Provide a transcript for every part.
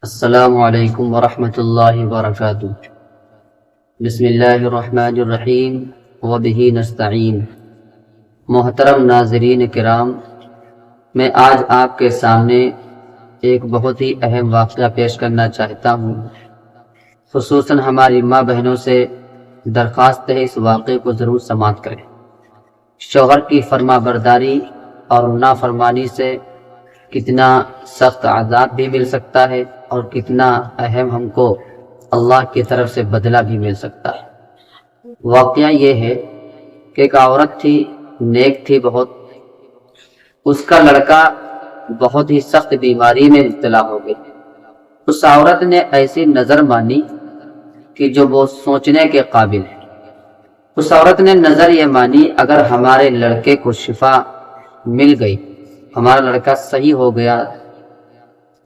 السلام علیکم ورحمۃ اللہ وبرکاتہ۔ بسم اللہ الرحمن الرحیم وبہ نستعین۔ محترم ناظرین کرام، میں آج آپ کے سامنے ایک بہت ہی اہم واقعہ پیش کرنا چاہتا ہوں۔ خصوصاً ہماری ماں بہنوں سے درخواست ہے اس واقعے کو ضرور سماعت کریں۔ شوہر کی فرما برداری اور نافرمانی سے کتنا سخت عذاب بھی مل سکتا ہے اور کتنا اہم ہم کو اللہ کی طرف سے بدلہ بھی مل سکتا ہے۔ واقعہ یہ ہے کہ ایک عورت تھی، نیک تھی بہت، اس کا لڑکا بہت ہی سخت بیماری میں مبتلا ہو گئی۔ اس عورت نے ایسی نظر مانی کہ جو وہ سوچنے کے قابل ہے۔ اس عورت نے نظر یہ مانی اگر ہمارے لڑکے کو شفا مل گئی، ہمارا لڑکا صحیح ہو گیا،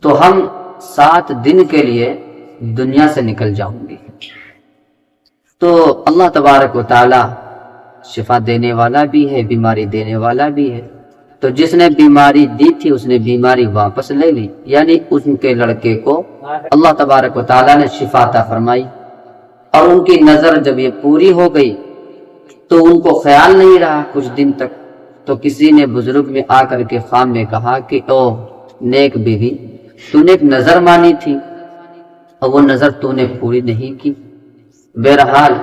تو ہم 7 دن کے لیے دنیا سے نکل جاؤں گی۔ تو اللہ تبارک و تعالی شفا دینے والا بھی ہے، بیماری دینے والا بھی ہے۔ تو جس نے بیماری دی تھی اس نے بیماری واپس لے لی، یعنی ان کے لڑکے کو اللہ تبارک و تعالی نے شفا عطا فرمائی۔ اور ان کی نظر جب یہ پوری ہو گئی تو ان کو خیال نہیں رہا کچھ دن تک۔ تو کسی نے بزرگ میں آ کر کے خام میں کہا کہ او نیک بیوی، تو نے ایک نظر مانی تھی اور وہ نظر تو نے پوری نہیں کی۔ بہرحال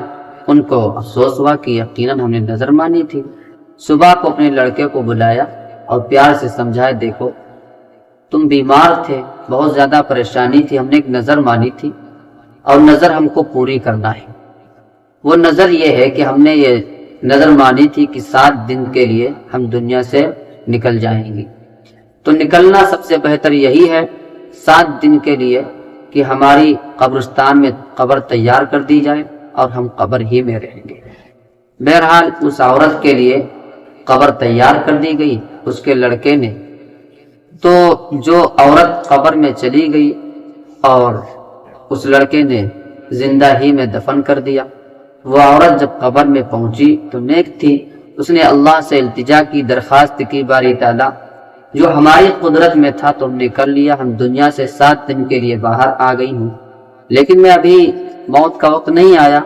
ان کو افسوس ہوا کہ یقیناً ہم نے نظر مانی تھی۔ صبح کو اپنے لڑکے کو بلایا اور پیار سے سمجھایا، دیکھو تم بیمار تھے، بہت زیادہ پریشانی تھی، ہم نے ایک نظر مانی تھی اور نظر ہم کو پوری کرنا ہے۔ وہ نظر یہ ہے کہ ہم نے یہ نظر مانی تھی کہ 7 دن کے لیے ہم دنیا سے نکل جائیں گے۔ تو نکلنا سب سے بہتر یہی ہے 7 دن کے لیے کہ ہماری قبرستان میں قبر تیار کر دی جائے اور ہم قبر ہی میں رہیں گے۔ بہرحال اس عورت کے لیے قبر تیار کر دی گئی اس کے لڑکے نے۔ تو جو عورت قبر میں چلی گئی اور اس لڑکے نے زندہ ہی میں دفن کر دیا۔ وہ عورت جب قبر میں پہنچی تو نیک تھی، اس نے اللہ سے التجا کی، درخواست کی، باری تعالیٰ جو ہماری قدرت میں تھا تم نے کر لیا، ہم دنیا سے 7 دن کے لیے باہر آ گئی ہوں، لیکن میں ابھی موت کا وقت نہیں آیا،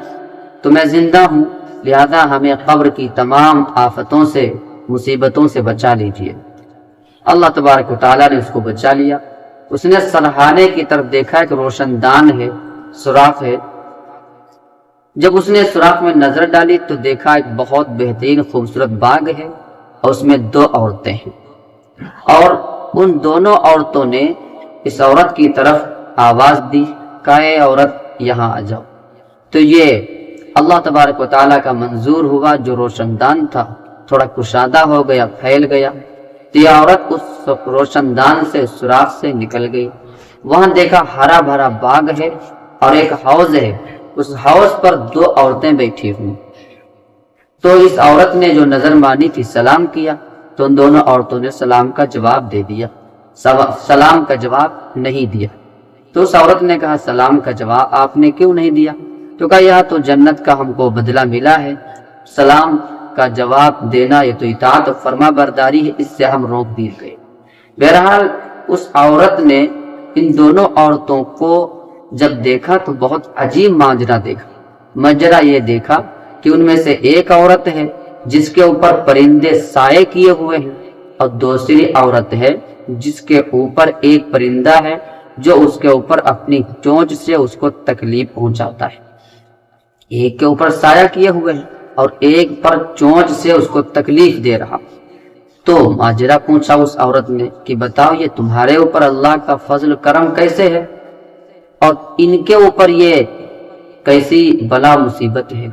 تو میں زندہ ہوں، لہذا ہمیں قبر کی تمام آفتوں سے، مصیبتوں سے بچا لیجئے۔ اللہ تبارک و تعالیٰ نے اس کو بچا لیا۔ اس نے سرحانے کی طرف دیکھا، ایک روشن دان ہے، سوراخ ہے۔ جب اس نے سوراخ میں نظر ڈالی تو دیکھا ایک بہت بہترین خوبصورت باغ ہے اور اس میں 2 عورتیں ہیں، اور ان دونوں عورتوں نے اس عورت کی طرف آواز دی کہ اے عورت یہاں آ جاؤ۔ تو یہ اللہ تبارک و تعالیٰ کا منظور ہوا، جو روشن دان تھا تھوڑا کشادہ ہو گیا، پھیل گیا، تو یہ عورت اس روشن دان سے، سوراخ سے نکل گئی۔ وہاں دیکھا ہرا بھرا باغ ہے اور ایک حوض ہے، اس حوض پر 2 عورتیں بیٹھی ہوئی۔ تو اس عورت نے جو نظر مانی تھی سلام کیا، تو ان دونوں عورتوں نے سلام کا جواب دے دیا، سلام کا جواب نہیں دیا۔ تو اس عورت نے کہا سلام کا جواب آپ نے کیوں نہیں دیا؟ تو کہا یہ تو جنت کا ہم کو بدلہ ملا ہے، سلام کا جواب دینا یہ تو اطاعت و فرما برداری ہے، اس سے ہم روک دیے گئے۔ بہرحال اس عورت نے ان دونوں عورتوں کو جب دیکھا تو بہت عجیب ماجرا یہ دیکھا کہ ان میں سے ایک عورت ہے جس کے اوپر پرندے سائے کیے ہوئے ہیں، اور دوسری عورت ہے جس کے اوپر ایک پرندہ ہے جو اس کے اوپر اپنی چونچ سے اس کو تکلیف پہنچاتا ہے۔ ایک کے اوپر سایہ کیے ہوئے ہیں اور ایک پر چونچ سے اس کو تکلیف دے رہا۔ تو ماجرا پوچھا اس عورت نے کہ بتاؤ یہ تمہارے اوپر اللہ کا فضل کرم کیسے ہے اور ان کے اوپر یہ کیسی بلا مصیبت ہے؟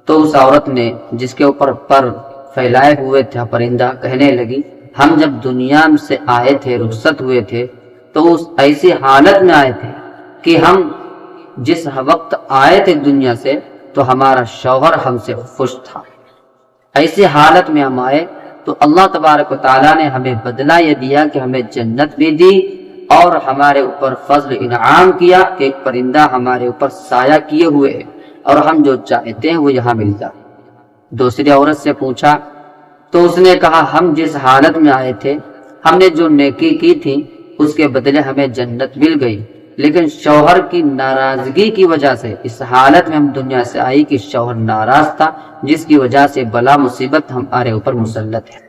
تو اس عورت نے جس کے اوپر پر پھیلائے ہوئے تھا پرندہ کہنے لگی ہم جب دنیا سے آئے تھے، رخصت ہوئے تھے، تو اس ایسی حالت میں آئے تھے کہ ہم جس وقت آئے تھے دنیا سے تو ہمارا شوہر ہم سے خوش تھا۔ ایسی حالت میں ہم آئے تو اللہ تبارک و تعالیٰ نے ہمیں بدلہ یہ دیا کہ ہمیں جنت بھی دی اور ہمارے اوپر فضل انعام کیا کہ ایک پرندہ ہمارے اوپر سایہ کیے ہوئے ہے اور ہم جو چاہتے ہیں وہ یہاں ملتا۔ دوسری عورت سے پوچھا تو اس نے کہا ہم جس حالت میں آئے تھے، ہم نے جو نیکی کی تھی اس کے بدلے ہمیں جنت مل گئی، لیکن شوہر کی ناراضگی کی وجہ سے اس حالت میں ہم دنیا سے آئی کہ شوہر ناراض تھا، جس کی وجہ سے بلا مصیبت ہمارے اوپر مسلط ہے۔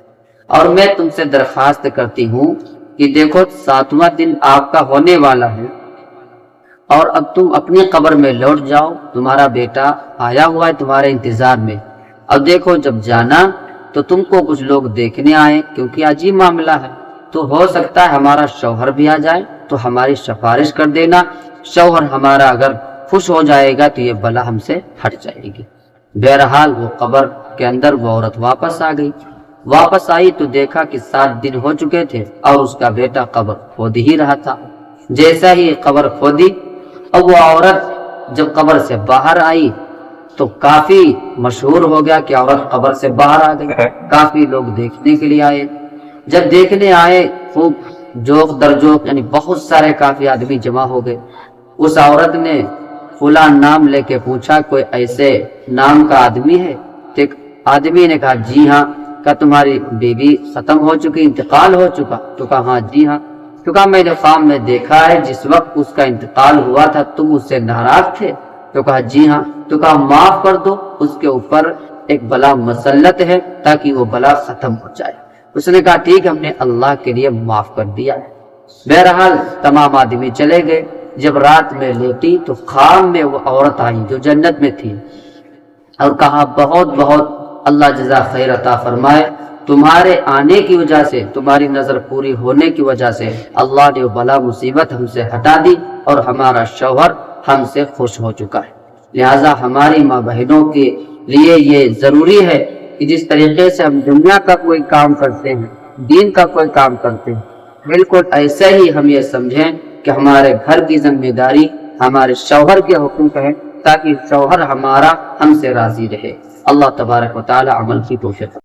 اور میں تم سے درخواست کرتی ہوں کہ دیکھو 7واں دن آپ کا ہونے والا ہے اور اب تم اپنی قبر میں لوٹ جاؤ، تمہارا بیٹا آیا ہوا ہے تمہارے انتظار میں۔ اب دیکھو جب جانا تو تم کو کچھ لوگ دیکھنے آئے، کیونکہ عجیب معاملہ ہے، تو ہو سکتا ہے ہمارا شوہر بھی آ جائے تو ہماری سفارش کر دینا، شوہر ہمارا اگر خوش ہو جائے گا تو یہ بلا ہم سے ہٹ جائے گی۔ بہرحال وہ قبر کے اندر وہ عورت واپس آ گئی۔ واپس آئی تو دیکھا کہ 7 دن ہو چکے تھے اور اس کا بیٹا قبر کھود ہی رہا تھا۔ جیسا ہی قبر کھودی اور وہ عورت جب قبر سے باہر آئی تو کافی مشہور ہو گیا کہ عورت قبر سے باہر آ گئی۔ کافی لوگ دیکھنے کے لیے آئے۔ جب دیکھنے آئے خوب جوق در جوق، یعنی بہت سارے کافی آدمی جمع ہو گئے۔ اس عورت نے فلاں نام لے کے پوچھا کوئی ایسے نام کا آدمی ہے؟ ایک آدمی نے کہا جی ہاں۔ کہا تمہاری بیوی ختم ہو چکی، انتقال ہو چکا؟ تو کہا ہاں جی ہاں۔ تو کہا میں نے خواب میں دیکھا ہے جس وقت اس کا انتقال ہوا تھا تم اس سے ناراض تھے؟ تو کہا جی ہاں۔ تو کہا معاف کر دو، اس کے اوپر ایک بلا مسلط ہے تاکہ وہ بلا ختم ہو جائے۔ اس نے کہا ٹھیک، ہم نے اللہ کے لیے معاف کر دیا ہے۔ بہرحال تمام آدمی چلے گئے۔ جب رات میں لیٹی تو خواب میں وہ عورت آئی جو جنت میں تھی اور کہا بہت بہت اللہ جزا خیر عطا فرمائے، تمہارے آنے کی وجہ سے، تمہاری نظر پوری ہونے کی وجہ سے اللہ نے وہ بلا مصیبت ہم سے ہٹا دی اور ہمارا شوہر ہم سے خوش ہو چکا ہے۔ لہٰذا ہماری ماں بہنوں کے لیے یہ ضروری ہے کہ جس طریقے سے ہم دنیا کا کوئی کام کرتے ہیں، دین کا کوئی کام کرتے ہیں، بالکل ایسے ہی ہم یہ سمجھیں کہ ہمارے گھر کی ذمہ داری ہمارے شوہر کے حقوق ہے، تاکہ شوہر ہمارا ہم سے راضی رہے۔ اللہ تبارک و تعالی عمل کی توفیق